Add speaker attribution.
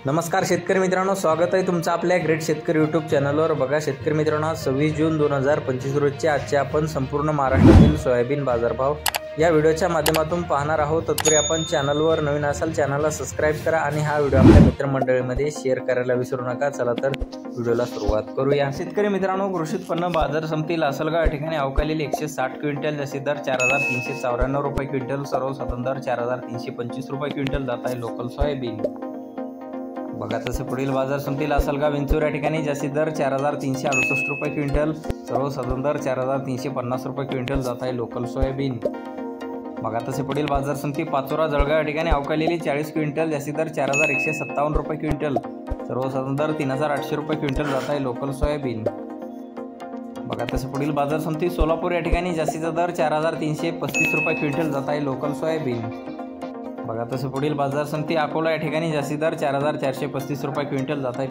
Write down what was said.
Speaker 1: नमस्कार शेतकरी मित्रांनो, स्वागत आहे तुमचं आपल्या ग्रेट शेतकरी यूट्यूब चॅनलवर। बघा शेतकरी मित्रांनो, 26 जून 2025 रोजचे आजचे आपण संपूर्ण महाराष्ट्रातील सोयाबीन बाजारभाव या व्हिडिओच्या माध्यमातून पाहणार आहोत। तत्पूर्वी आपण चॅनलवर नवीन असाल चॅनलला सबस्क्राइब करा आणि हा व्हिडिओ आपल्या मित्रमंडळीमध्ये शेअर करायला विसरू नका। चला तर व्हिडिओला सुरुवात करूया। शेतकरी मित्रांनो, कृषी उत्पन्न बाजार समिती लासलगाव या ठिकाणी अवकालेली 160 क्विंटल, जास्तीत दर 4394 रुपये क्विंटल, सर्वसाधारण दर 4325 रुपये क्विंटल जात आहे लोकल सोयाबीन। बघा तसे पुढील बाजार समिती लासलगाव विंचूर या ठिकाणी जास्तीत दर 4368 रुपये क्विंटल, सर्वसाधारण दर 4350 रुपये क्विंटल जात आहे लोकल सोयाबीन। बघा तसे पुढील बाजार समिती पाचोरा जळगाव या ठिकाणी अवकालेली 40 क्विंटल, जास्तीत दर 4157 रुपये क्विंटल, सर्वसाधारण दर 3800 रुपये क्विंटल जात आहे लोकल सोयाबीन। बघा तसे पुढील बाजार समिती सोलापूर या ठिकाणी जास्तीचा दर 4335 रुपये क्विंटल जात आहे लोकल सोयाबीन। बघा तसे पुढील बाजार समिती अकोला या ठिकाणी जास्तीत दर 4435 रुपये क्विंटल जात आहे।